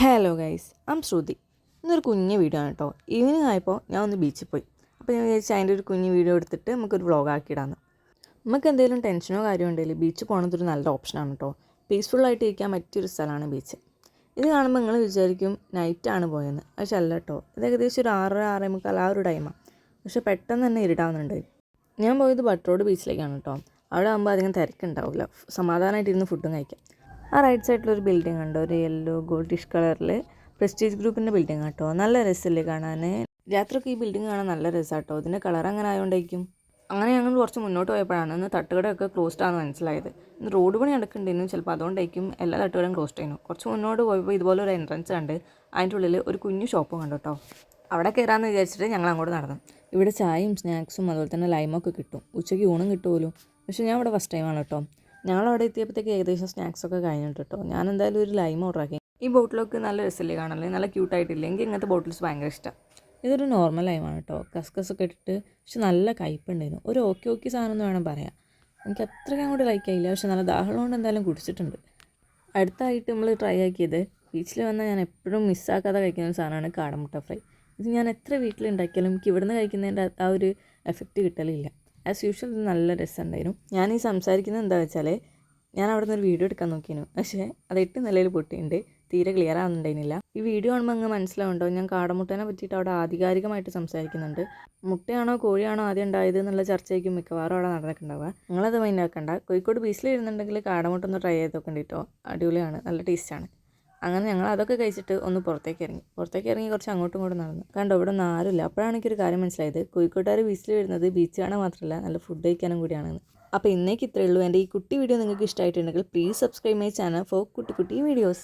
Hello guys, ശ്രുതി. ഇന്നൊരു കുഞ്ഞ് video ആണ് കേട്ടോ. ഈവനിങ് ആയപ്പോൾ ഞാൻ ഒന്ന് ബീച്ചിൽ പോയി. അപ്പോൾ ഞാൻ വിചാരിച്ചു അതിൻ്റെ ഒരു കുഞ്ഞ് വീഡിയോ എടുത്തിട്ട് നമുക്കൊരു വ്ളോഗ് ആക്കിയിടാന്ന്. നമുക്ക് എന്തെങ്കിലും ടെൻഷനോ കാര്യമോ ഉണ്ടെങ്കിൽ ബീച്ച് പോകുന്നതൊരു നല്ല ഓപ്ഷനാണ് കേട്ടോ. പീസ്ഫുള്ളായിട്ട് ഇരിക്കാൻ പറ്റിയൊരു സ്ഥലമാണ് ബീച്ച്. ഇത് കാണുമ്പോൾ നിങ്ങൾ വിചാരിക്കും നൈറ്റാണ് പോയെന്ന്. പക്ഷെ അല്ല കേട്ടോ, ഇത് ഏകദേശം ഒരു 6:30 ആ ഒരു ടൈമാണ്. പക്ഷെ പെട്ടെന്ന് തന്നെ ഇരുടാവുന്നുണ്ട്. ഞാൻ പോയത് ബട്ട് റോഡ് ബീച്ചിലേക്കാണ് കേട്ടോ. അവിടെ ആകുമ്പോൾ അധികം തിരക്കുണ്ടാവില്ല, സമാധാനമായിട്ട് ഇരുന്ന് ഫുഡും കഴിക്കാം. ആ റൈറ്റ് സൈഡിലൊരു ബിൽഡിംഗ് ഉണ്ട്, ഒരു യെല്ലോ ഗോൾഡിഷ് കളറിൽ പ്രസ്റ്റീജ് ഗ്രൂപ്പിൻ്റെ ബിൽഡിംഗ് കേട്ടോ. നല്ല രസമില്ലേ കാണാൻ? രാത്രിയൊക്കെ ഈ ബിൽഡിംഗ് കാണാൻ നല്ല രസമാണ് കേട്ടോ. ഇതിൻ്റെ കളർ അങ്ങനെ ആയതുകൊണ്ടായിരിക്കും. അങ്ങനെ ഞങ്ങൾ കുറച്ച് മുന്നോട്ട് പോയപ്പോഴാണ് ഇന്ന് തട്ടുകടയൊക്കെ ക്ലോസ്ഡ് ആണെന്ന് മനസ്സിലായത്. ഇന്ന് റോഡ് പണി നടക്കുന്നുണ്ടായിരുന്നു, ചിലപ്പോൾ അതുകൊണ്ടായിരിക്കും എല്ലാ തട്ടുകടയും ക്ലോസ്ഡ് ആയിരുന്നു. കുറച്ച് മുന്നോട്ട് പോയപ്പോൾ ഇതുപോലെ ഒരു എൻട്രൻസ് കണ്ട് അതിൻ്റെ ഉള്ളിൽ ഒരു കുഞ്ഞു ഷോപ്പും കണ്ടു കേട്ടോ. അവിടെ കയറാമെന്ന് വിചാരിച്ചിട്ട് ഞങ്ങൾ അങ്ങോട്ട് നടന്നു. ഇവിടെ ചായയും സ്നാക്സും അതുപോലെ തന്നെ ലൈമൊക്കെ കിട്ടും. ഉച്ചയ്ക്ക് ഊണും കിട്ടുമല്ലോ. പക്ഷേ ഞാൻ ഇവിടെ ഫസ്റ്റ് ടൈമാണ് കേട്ടോ. ഞങ്ങളവിടെ എത്തിയപ്പോഴത്തേക്ക് ഏകദേശം സ്നാക്സൊക്കെ കഴിഞ്ഞിട്ട് കേട്ടോ. ഞാൻ എന്തായാലും ഒരു ലൈം ഓർഡർ ആക്കി. ഈ ബോട്ടിലൊക്കെ നല്ല രസമില്ലേ കാണല്ലേ, നല്ല ക്യൂട്ടായിട്ടില്ലേ? എനിക്ക് ഇങ്ങനത്തെ ബോട്ടിൽസ് ഭയങ്കര ഇഷ്ടം. ഇതൊരു നോർമൽ ലൈമാണ് കേട്ടോ, കസ്കസൊക്കെ ഇട്ടിട്ട്. പക്ഷെ നല്ല കയ്പ്പുണ്ടായിരുന്നു. ഒരു ഓക്കെ സാധനം എന്ന് വേണം പറയാം. എനിക്ക് അത്രയ്ക്ക് അങ്ങോട്ട് ലൈക്ക് ആയില്ല, പക്ഷെ നല്ല ദാഹം കൊണ്ട് എന്തായാലും കുടിച്ചിട്ടുണ്ട്. അടുത്തായിട്ട് നമ്മൾ ട്രൈ ആക്കിയത്, ബീച്ചിൽ വന്നാൽ ഞാൻ എപ്പോഴും മിസ്സാക്കാതെ കഴിക്കുന്ന ഒരു സാധനമാണ് കാടമുട്ട ഫ്രൈ. ഇത് ഞാൻ എത്ര വീട്ടിലുണ്ടാക്കിയാലും എനിക്ക് ഇവിടുന്ന് കഴിക്കുന്നതിൻ്റെ ആ ഒരു എഫക്റ്റ് കിട്ടലില്ല. ആസ് യൂഷ്വൽ ഇത് നല്ല രസമുണ്ടായിരുന്നു. ഞാൻ ഈ സംസാരിക്കുന്നത് എന്താ വെച്ചാൽ, ഞാൻ അവിടെ നിന്ന് ഒരു വീഡിയോ എടുക്കാൻ നോക്കിയിരുന്നു, പക്ഷേ അത് 8 നിലയിൽ പൊട്ടിയിട്ടുണ്ട്. തീരെ ക്ലിയർ ആവുന്നുണ്ടായിരുന്നില്ല. ഈ വീഡിയോ കാണുമ്പോൾ അങ്ങ് മനസ്സിലാവുണ്ടോ, ഞാൻ കാടമുട്ടേനെ പറ്റിയിട്ട് അവിടെ ആധികാരികമായിട്ട് സംസാരിക്കുന്നുണ്ട്. മുട്ടയാണോ കോഴിയാണോ ആദ്യം ഉണ്ടായത് എന്നുള്ള ചർച്ചയ്ക്കും മിക്കവാറും അവിടെ നടന്നിട്ടുണ്ടാവുക. നിങ്ങളത് മൈൻഡ് ആക്കണ്ട. കോഴിക്കോട് ബീച്ചിൽ ഇരുന്നുണ്ടെങ്കിൽ കാടമുട്ട ഒന്ന് ട്രൈ ചെയ്ത് നോക്കണ്ട കേട്ടോ. അടിപൊളിയാണ്, നല്ല ടേസ്റ്റാണ്. അങ്ങനെ ഞങ്ങൾ അതൊക്കെ കഴിച്ചിട്ട് ഒന്ന് പുറത്തേക്ക് ഇറങ്ങി കുറച്ച് അങ്ങോട്ടും ഇങ്ങോട്ടും നടന്നു. കണ്ടോ, ഇവിടെ ഒന്നും ആരുമില്ല. അപ്പോഴാണ് എനിക്കൊരു കാര്യം മനസ്സിലായത്, കോഴിക്കോട്ടുകാർ ബീച്ചിൽ വരുന്നത് ബീച്ച് കാണാൻ മാത്രമല്ല നല്ല ഫുഡ് കഴിക്കാനും കൂടിയാണെന്ന്. അപ്പോൾ ഇന്നേക്ക് ഇത്രയേ ഉള്ളൂ. എൻ്റെ ഈ കുട്ടി വീഡിയോ നിങ്ങൾക്ക് ഇഷ്ടമായിട്ടുണ്ടെങ്കിൽ please subscribe my channel for കുട്ടി വീഡിയോസ്.